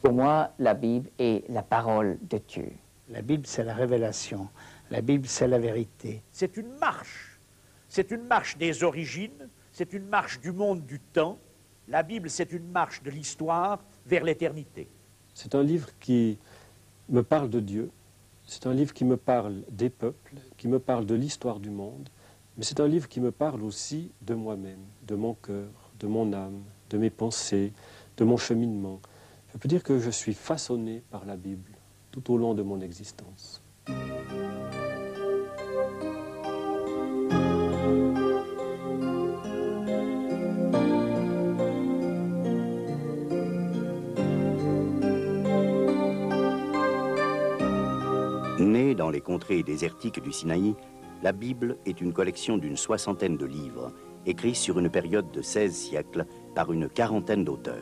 Pour moi, la Bible est la parole de Dieu. La Bible, c'est la révélation. La Bible, c'est la vérité. C'est une marche. C'est une marche des origines, c'est une marche du monde du temps. La Bible, c'est une marche de l'histoire vers l'éternité. C'est un livre qui me parle de Dieu, c'est un livre qui me parle des peuples, qui me parle de l'histoire du monde, mais c'est un livre qui me parle aussi de moi-même, de mon cœur, de mon âme, de mes pensées, de mon cheminement. Je peux dire que je suis façonné par la Bible tout au long de mon existence. Née dans les contrées désertiques du Sinaï, la Bible est une collection d'une soixantaine de livres, écrits sur une période de 16 siècles par une quarantaine d'auteurs.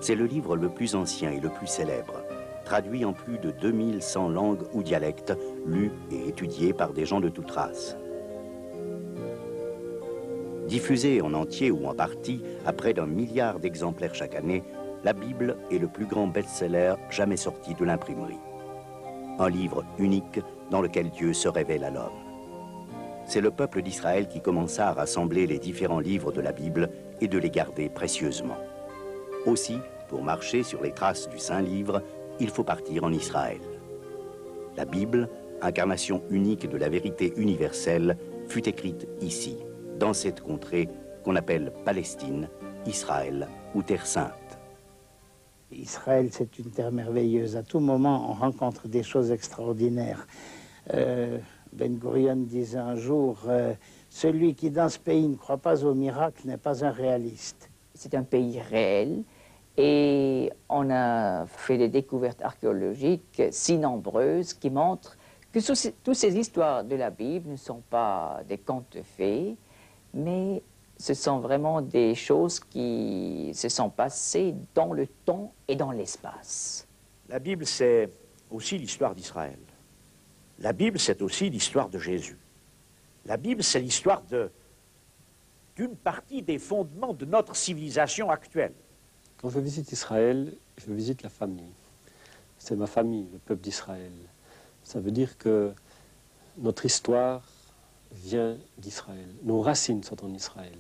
C'est le livre le plus ancien et le plus célèbre, traduit en plus de 2100 langues ou dialectes, lu et étudié par des gens de toute race. Diffusée en entier ou en partie à près d'1 milliard d'exemplaires chaque année, la Bible est le plus grand best-seller jamais sorti de l'imprimerie. Un livre unique dans lequel Dieu se révèle à l'homme. C'est le peuple d'Israël qui commença à rassembler les différents livres de la Bible et de les garder précieusement. Aussi, pour marcher sur les traces du Saint-Livre, il faut partir en Israël. La Bible, incarnation unique de la vérité universelle, fut écrite ici, dans cette contrée qu'on appelle Palestine, Israël ou Terre Sainte. Israël, c'est une terre merveilleuse. À tout moment, on rencontre des choses extraordinaires. Ben Gurion disait un jour, celui qui dans ce pays ne croit pas au miracle n'est pas un réaliste. C'est un pays réel et on a fait des découvertes archéologiques si nombreuses qui montrent que toutes ces histoires de la Bible ne sont pas des contes de fées, mais ce sont vraiment des choses qui se sont passées dans le temps et dans l'espace. La Bible, c'est aussi l'histoire d'Israël. La Bible, c'est aussi l'histoire de Jésus. La Bible, c'est l'histoire d'une partie des fondements de notre civilisation actuelle. Quand je visite Israël, je visite la famille. C'est ma famille, le peuple d'Israël. Ça veut dire que notre histoire vient d'Israël. Nos racines sont en Israël.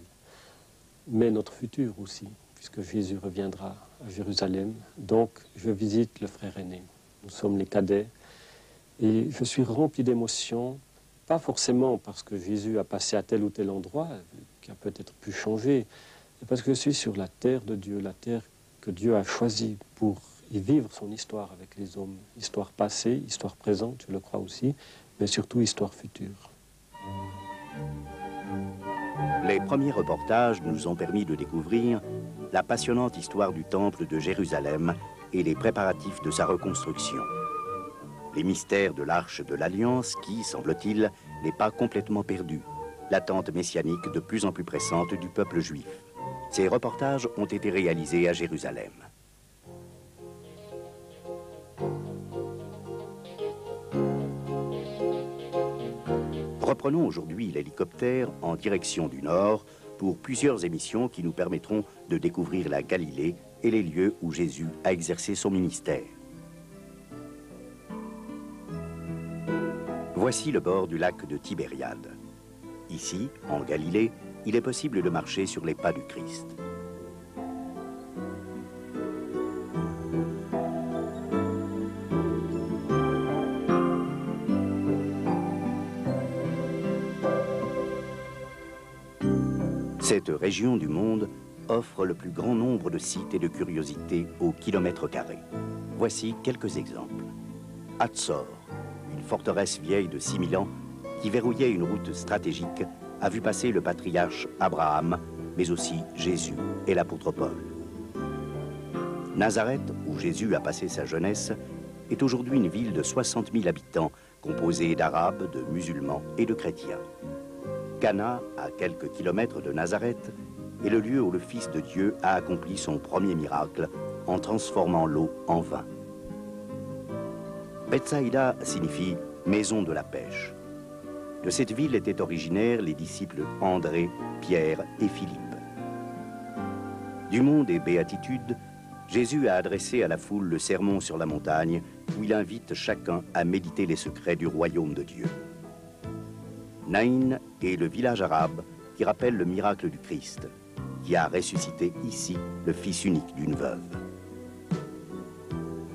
Mais notre futur aussi, puisque Jésus reviendra à Jérusalem. Donc, je visite le frère aîné. Nous sommes les cadets. Et je suis rempli d'émotions, pas forcément parce que Jésus a passé à tel ou tel endroit, qui a peut-être pu changer, mais parce que je suis sur la terre de Dieu, la terre que Dieu a choisie pour y vivre son histoire avec les hommes. Histoire passée, histoire présente, je le crois aussi, mais surtout histoire future. Les premiers reportages nous ont permis de découvrir la passionnante histoire du temple de Jérusalem et les préparatifs de sa reconstruction. Les mystères de l'Arche de l'Alliance qui, semble-t-il, n'est pas complètement perdu. L'attente messianique de plus en plus pressante du peuple juif. Ces reportages ont été réalisés à Jérusalem. Reprenons aujourd'hui l'hélicoptère en direction du nord pour plusieurs émissions qui nous permettront de découvrir la Galilée et les lieux où Jésus a exercé son ministère. Voici le bord du lac de Tibériade. Ici, en Galilée, il est possible de marcher sur les pas du Christ. Cette région du monde offre le plus grand nombre de sites et de curiosités au kilomètre carré. Voici quelques exemples. Hatzor, une forteresse vieille de 6000 ans qui verrouillait une route stratégique, a vu passer le patriarche Abraham, mais aussi Jésus et l'apôtre Paul. Nazareth, où Jésus a passé sa jeunesse, est aujourd'hui une ville de 60 000 habitants, composée d'Arabes, de musulmans et de chrétiens. Cana, à quelques kilomètres de Nazareth, est le lieu où le Fils de Dieu a accompli son premier miracle en transformant l'eau en vin. Bethsaïda signifie « maison de la pêche ». De cette ville étaient originaires les disciples André, Pierre et Philippe. Du monde et béatitude, Jésus a adressé à la foule le sermon sur la montagne où il invite chacun à méditer les secrets du royaume de Dieu. Naïn est le village arabe qui rappelle le miracle du Christ, qui a ressuscité ici le fils unique d'une veuve.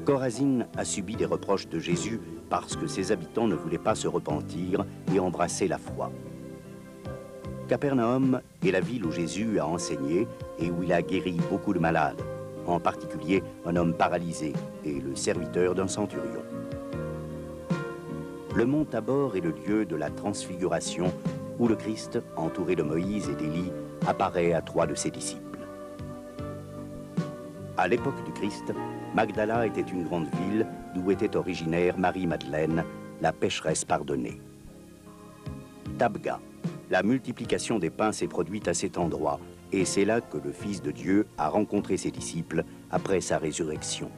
Chorazin a subi des reproches de Jésus parce que ses habitants ne voulaient pas se repentir et embrasser la foi. Capernaum est la ville où Jésus a enseigné et où il a guéri beaucoup de malades, en particulier un homme paralysé et le serviteur d'un centurion. Le mont Tabor est le lieu de la transfiguration où le Christ, entouré de Moïse et d'Élie, apparaît à 3 de ses disciples. À l'époque du Christ, Magdala était une grande ville d'où était originaire Marie-Madeleine, la pécheresse pardonnée. Tabga, la multiplication des pains s'est produite à cet endroit, et c'est là que le Fils de Dieu a rencontré ses disciples après sa résurrection.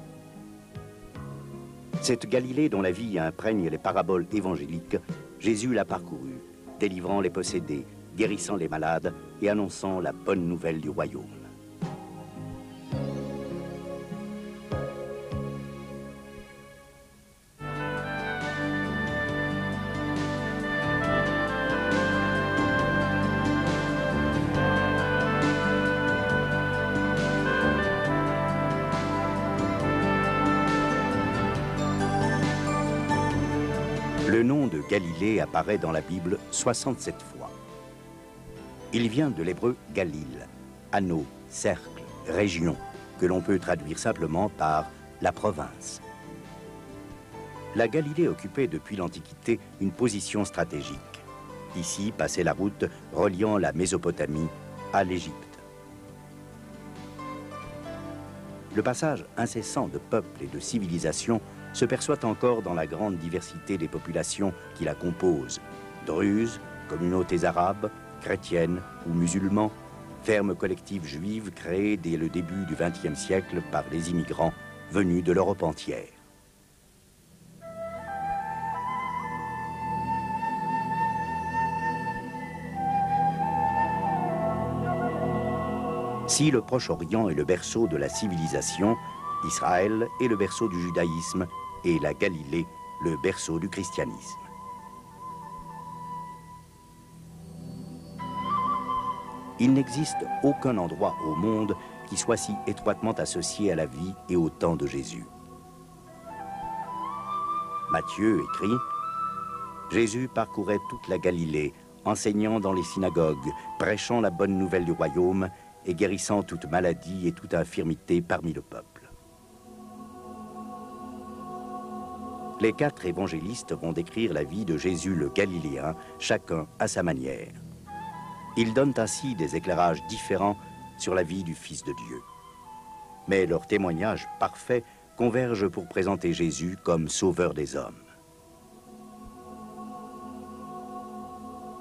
Cette Galilée dont la vie imprègne les paraboles évangéliques, Jésus l'a parcourue, délivrant les possédés, guérissant les malades et annonçant la bonne nouvelle du royaume. Le nom de Galilée apparaît dans la Bible 67 fois. Il vient de l'hébreu Galil, anneau, cercle, région, que l'on peut traduire simplement par la province. La Galilée occupait depuis l'Antiquité une position stratégique. Ici passait la route reliant la Mésopotamie à l'Égypte. Le passage incessant de peuples et de civilisations se perçoit encore dans la grande diversité des populations qui la composent. Druzes, communautés arabes, chrétiennes ou musulmans, fermes collectives juives créées dès le début du XXe siècle par des immigrants venus de l'Europe entière. Si le Proche-Orient est le berceau de la civilisation, Israël est le berceau du judaïsme et la Galilée le berceau du christianisme. Il n'existe aucun endroit au monde qui soit si étroitement associé à la vie et au temps de Jésus. Matthieu écrit « Jésus parcourait toute la Galilée, enseignant dans les synagogues, prêchant la bonne nouvelle du royaume et guérissant toute maladie et toute infirmité parmi le peuple. » Les 4 évangélistes vont décrire la vie de Jésus le Galiléen, chacun à sa manière. Ils donnent ainsi des éclairages différents sur la vie du Fils de Dieu. Mais leurs témoignages parfaits convergent pour présenter Jésus comme sauveur des hommes.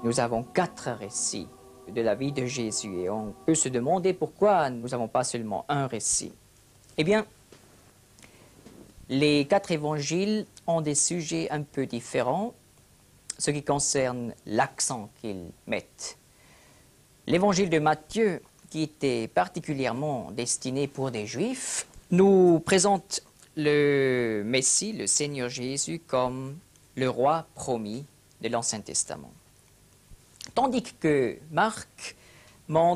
Nous avons 4 récits de la vie de Jésus et on peut se demander pourquoi nous n'avons pas seulement un récit. Eh bien, les 4 évangiles ont des sujets un peu différents, ce qui concerne l'accent qu'ils mettent. L'évangile de Matthieu, qui était particulièrement destiné pour des Juifs, nous présente le Messie, le Seigneur Jésus, comme le roi promis de l'Ancien Testament. Tandis que Marc montre